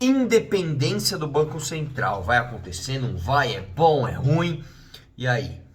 independência do Banco Central. Vai acontecer, não vai, é bom, é ruim? E aí?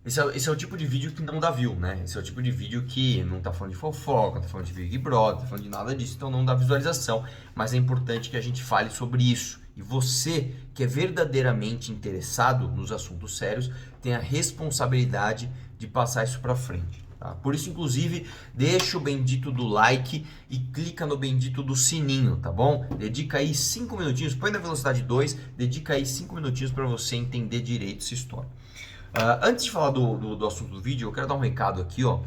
Esse é o tipo de vídeo que não dá view, né? Esse é o tipo de vídeo que não tá falando de fofoca, não tá falando de Big Brother, não tá falando de nada disso, então não dá visualização. Mas é importante que a gente fale sobre isso. E você, que é verdadeiramente interessado nos assuntos sérios, tem a responsabilidade de passar isso pra frente. Tá? Por isso, inclusive, deixa o bendito do like e clica no bendito do sininho, tá bom? Dedica aí 5 minutinhos, põe na velocidade 2, dedica aí 5 minutinhos para você entender direito essa história. Antes de falar do assunto do vídeo, eu quero dar um recado aqui, ó.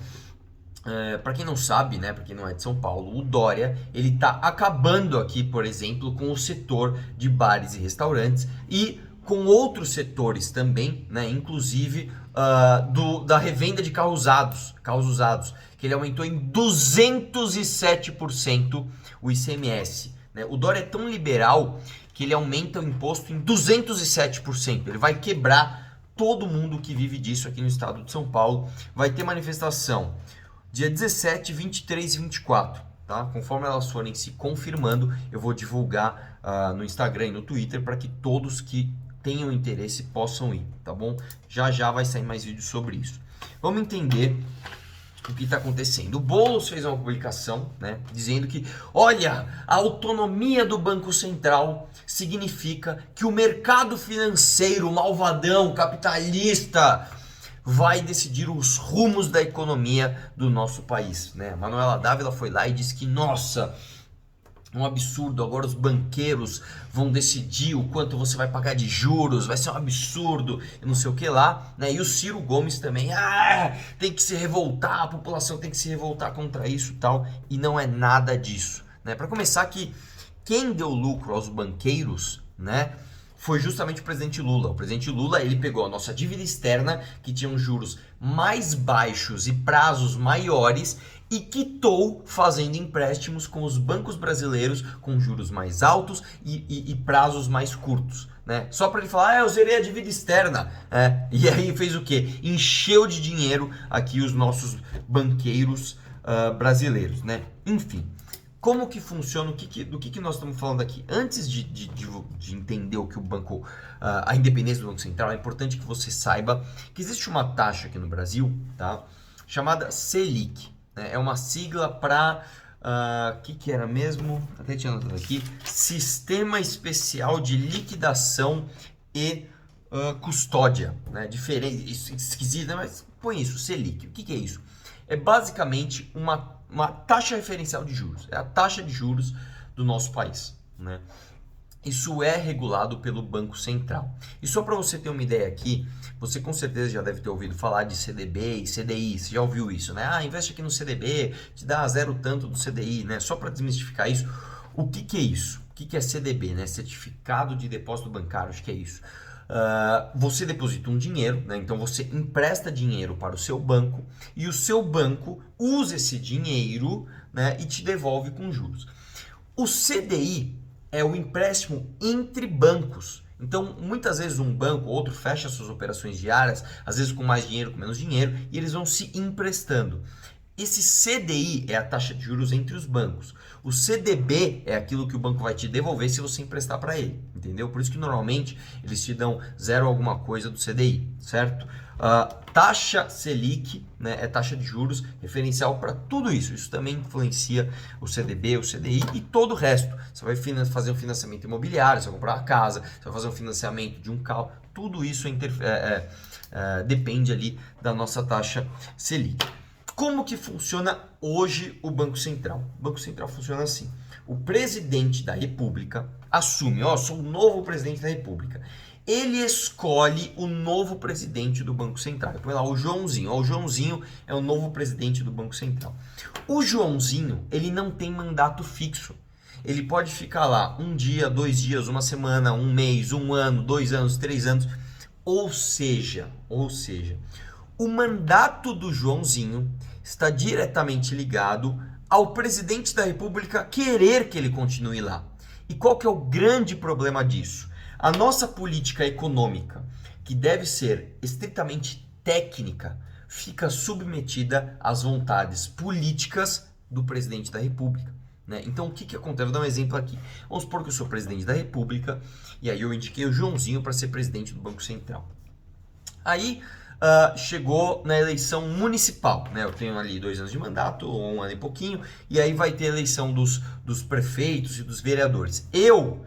Para quem não sabe, né, para quem não é de São Paulo, o Dória, ele tá acabando aqui, por exemplo, com o setor de bares e restaurantes e com outros setores também, né, inclusive da revenda de carros usados, que ele aumentou em 207% o ICMS, né? O Dória é tão liberal que ele aumenta o imposto em 207%, ele vai quebrar todo mundo que vive disso aqui no estado de São Paulo. Vai ter manifestação dia 17, 23 e 24, tá? Conforme elas forem se confirmando, eu vou divulgar no Instagram e no Twitter para que todos que tenham interesse possam ir, tá bom? Já já vai sair mais vídeos sobre isso. Vamos entender o que está acontecendo. O Boulos fez uma publicação, né, dizendo que, olha, a autonomia do Banco Central significa que o mercado financeiro malvadão, capitalista, vai decidir os rumos da economia do nosso país, né? Manuela Dávila foi lá e disse que, nossa, um absurdo, agora os banqueiros vão decidir o quanto você vai pagar de juros, vai ser um absurdo, e não sei o que lá, né? E o Ciro Gomes também, tem que se revoltar, a população tem que se revoltar contra isso e tal, e não é nada disso, né? Para começar, que quem deu lucro aos banqueiros, né, foi justamente o presidente Lula. O presidente Lula, ele pegou a nossa dívida externa, que tinha juros mais baixos e prazos maiores, e quitou fazendo empréstimos com os bancos brasileiros com juros mais altos e prazos mais curtos, né? Só para ele falar, eu zerei a dívida externa, e aí fez o quê? Encheu de dinheiro aqui os nossos banqueiros brasileiros, né? Enfim, como que funciona, do que nós estamos falando aqui? Antes de entender o que o banco, a independência do Banco Central, é importante que você saiba que existe uma taxa aqui no Brasil, tá? Chamada Selic. É uma sigla para, que era mesmo? Até tinha anotado aqui. Sistema Especial de Liquidação e Custódia, né? Diferente, esquisito, né? Mas põe isso, Selic. O que é isso? É basicamente uma taxa referencial de juros. É a taxa de juros do nosso país, né? Isso é regulado pelo Banco Central. E só para você ter uma ideia aqui, você com certeza já deve ter ouvido falar de CDB e CDI, você já ouviu isso, né? Investe aqui no CDB, te dá zero tanto do CDI, né? Só para desmistificar isso, o que é isso? O que é CDB, né? Certificado de Depósito Bancário, acho que é isso. Você deposita um dinheiro, né? Então você empresta dinheiro para o seu banco e o seu banco usa esse dinheiro, né, e te devolve com juros. O CDI é o empréstimo entre bancos. Então, muitas vezes um banco ou outro fecha suas operações diárias, às vezes com mais dinheiro, com menos dinheiro, e eles vão se emprestando. Esse CDI é a taxa de juros entre os bancos. O CDB é aquilo que o banco vai te devolver se você emprestar para ele, entendeu? Por isso que normalmente eles te dão zero alguma coisa do CDI, certo? Taxa Selic, né, é taxa de juros referencial para tudo isso. Isso também influencia o CDB, o CDI e todo o resto. Você vai fazer um financiamento imobiliário, você vai comprar uma casa, você vai fazer um financiamento de um carro. Tudo isso depende ali da nossa taxa Selic. Como que funciona hoje o Banco Central? O Banco Central funciona assim. O presidente da República assume, sou o novo presidente da República. Ele escolhe o novo presidente do Banco Central. Põe lá o Joãozinho. O Joãozinho é o novo presidente do Banco Central. O Joãozinho, ele não tem mandato fixo. Ele pode ficar lá um dia, 2 dias, uma semana, um mês, um ano, 2 anos, 3 anos. Ou seja, o mandato do Joãozinho está diretamente ligado ao presidente da República querer que ele continue lá. E qual que é o grande problema disso? A nossa política econômica, que deve ser estritamente técnica, fica submetida às vontades políticas do presidente da República. né? Então o que que acontece? Vou dar um exemplo aqui. Vamos supor que eu sou presidente da República e aí eu indiquei o Joãozinho para ser presidente do Banco Central. Aí chegou na eleição municipal, né? Eu tenho ali 2 anos de mandato, ou 1 ano e pouquinho, e aí vai ter a eleição dos prefeitos e dos vereadores. Eu,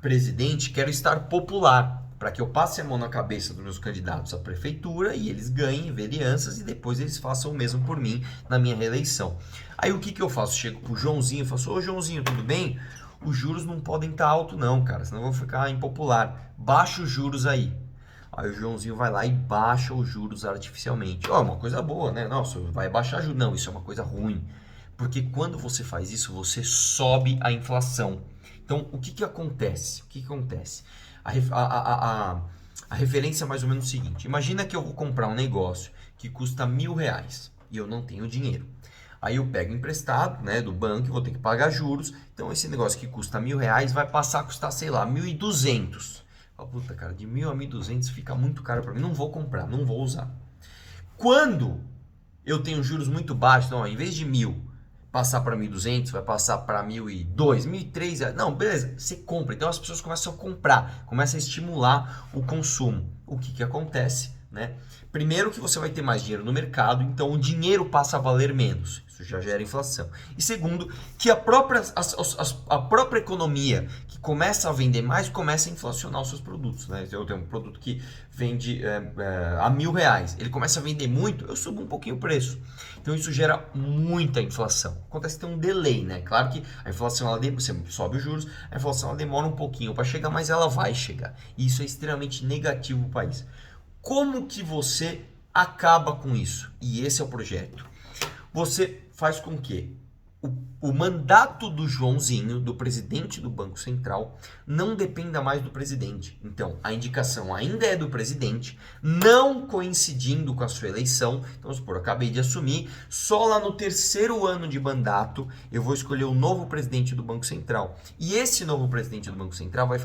presidente, quero estar popular, para que eu passe a mão na cabeça dos meus candidatos à prefeitura e eles ganhem vereanças e depois eles façam o mesmo por mim na minha reeleição. Aí o que que eu faço? Chego pro Joãozinho e falo: ô Joãozinho, tudo bem? Os juros não podem estar alto não, cara, senão eu vou ficar impopular. Baixa os juros aí. Aí o Joãozinho vai lá e baixa os juros artificialmente. Ó, uma coisa boa, né? Nossa, vai baixar juros. Não, isso é uma coisa ruim. Porque quando você faz isso, você sobe a inflação. Então, o que que acontece? O que que acontece? A referência é mais ou menos o seguinte. Imagina que eu vou comprar um negócio que custa R$1.000 e eu não tenho dinheiro. Aí eu pego emprestado, né, do banco e vou ter que pagar juros. Então, esse negócio que custa R$1.000 vai passar a custar, sei lá, 1.200. Puta, cara, de 1.000 a 1.200 fica muito caro para mim, não vou comprar, não vou usar. Quando eu tenho juros muito baixos, então, ó, em vez de 1.000 passar para 1.200, vai passar para 1.002, 1.003, não, beleza, você compra. Então as pessoas começam a comprar, começam a estimular o consumo. O que que acontece, né? Primeiro que você vai ter mais dinheiro no mercado, então o dinheiro passa a valer menos. Isso já gera inflação. E segundo, que a própria economia que começa a vender mais, começa a inflacionar os seus produtos, né? Eu tenho um produto que vende a R$1.000, ele começa a vender muito, eu subo um pouquinho o preço. Então isso gera muita inflação. Acontece que tem um delay, né? Claro que a inflação, você sobe os juros, a inflação ela demora um pouquinho para chegar, mas ela vai chegar. E isso é extremamente negativo para o país. Como que você acaba com isso? E esse é o projeto. Você faz com que o mandato do Joãozinho, do presidente do Banco Central, não dependa mais do presidente. Então, a indicação ainda é do presidente, não coincidindo com a sua eleição. Então, vamos supor, eu acabei de assumir, só lá no 3º ano de mandato eu vou escolher o novo presidente do Banco Central. E esse novo presidente do Banco Central vai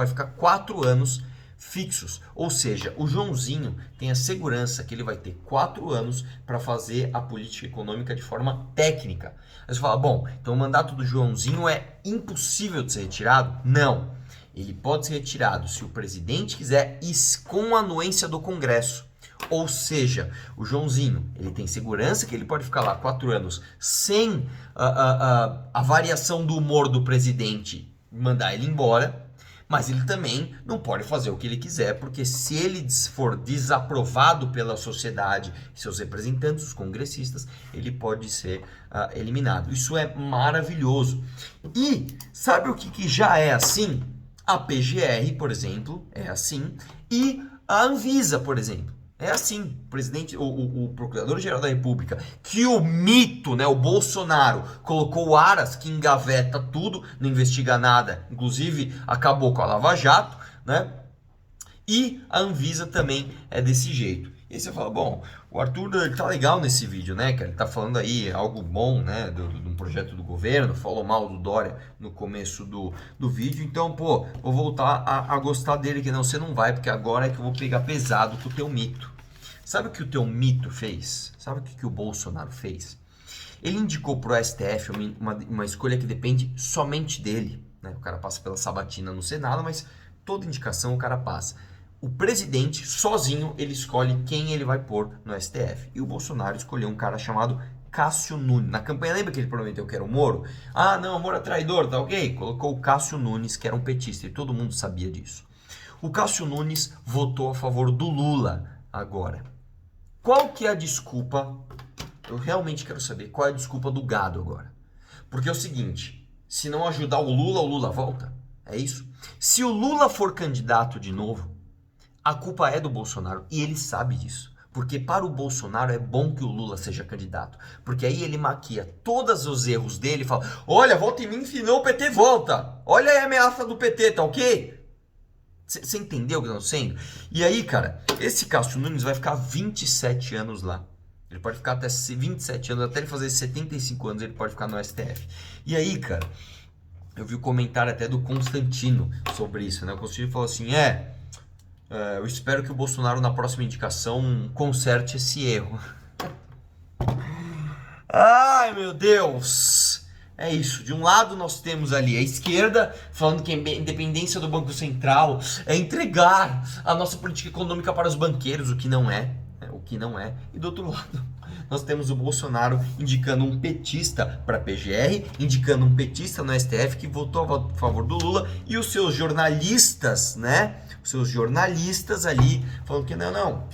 ficar 4 anos fixos, ou seja, o Joãozinho tem a segurança que ele vai ter 4 anos para fazer a política econômica de forma técnica. Aí você fala, bom, então o mandato do Joãozinho é impossível de ser retirado? Não, ele pode ser retirado se o presidente quiser e com a anuência do Congresso. Ou seja, o Joãozinho, ele tem segurança que ele pode ficar lá 4 anos sem a variação do humor do presidente mandar ele embora. Mas ele também não pode fazer o que ele quiser, porque se ele for desaprovado pela sociedade, seus representantes, os congressistas, ele pode ser eliminado. Isso é maravilhoso. E sabe o que já é assim? A PGR, por exemplo, é assim. E a Anvisa, por exemplo. É assim, o Procurador-Geral da República, que o mito, né, o Bolsonaro, colocou o Aras, que engaveta tudo, não investiga nada, inclusive acabou com a Lava Jato, né? E a Anvisa também é desse jeito. E aí você fala, bom, o Arthur ele tá legal nesse vídeo, né, cara? Ele tá falando aí algo bom, né, de um projeto do governo, falou mal do Dória no começo do vídeo, então, pô, vou voltar a gostar dele, que não, você não vai, porque agora é que eu vou pegar pesado com o teu mito. Sabe o que o teu mito fez? Sabe o que o Bolsonaro fez? Ele indicou pro STF uma escolha que depende somente dele, né? O cara passa pela sabatina no Senado, mas toda indicação o cara passa. O presidente, sozinho, ele escolhe quem ele vai pôr no STF. E o Bolsonaro escolheu um cara chamado Cássio Nunes. Na campanha, lembra que ele prometeu que era o Moro? Ah, não, o Moro é traidor, tá ok? Colocou o Cássio Nunes, que era um petista, e todo mundo sabia disso. O Cássio Nunes votou a favor do Lula agora. Qual que é a desculpa? Eu realmente quero saber qual é a desculpa do gado agora. Porque é o seguinte, se não ajudar o Lula volta. É isso? Se o Lula for candidato de novo, a culpa é do Bolsonaro e ele sabe disso. Porque para o Bolsonaro é bom que o Lula seja candidato. Porque aí ele maquia todos os erros dele e fala, olha, volta em mim, senão o PT volta. Olha aí a ameaça do PT, tá ok? Você entendeu o que eu tô sendo? E aí, cara, esse Cássio Nunes vai ficar 27 anos lá. Ele pode ficar até 27 anos, até ele fazer 75 anos, ele pode ficar no STF. E aí, cara, eu vi o comentário até do Constantino sobre isso, né? O Constantino falou assim, eu espero que o Bolsonaro na próxima indicação conserte esse erro. Ai, meu Deus! É isso. De um lado nós temos ali a esquerda falando que a independência do Banco Central é entregar a nossa política econômica para os banqueiros, o que não é. O que não é. E do outro lado nós temos o Bolsonaro indicando um petista para a PGR, indicando um petista no STF que votou a favor do Lula, e os seus jornalistas, né? Os seus jornalistas ali falando que não.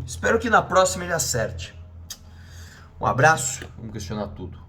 Espero que na próxima ele acerte. Um abraço, vamos questionar tudo.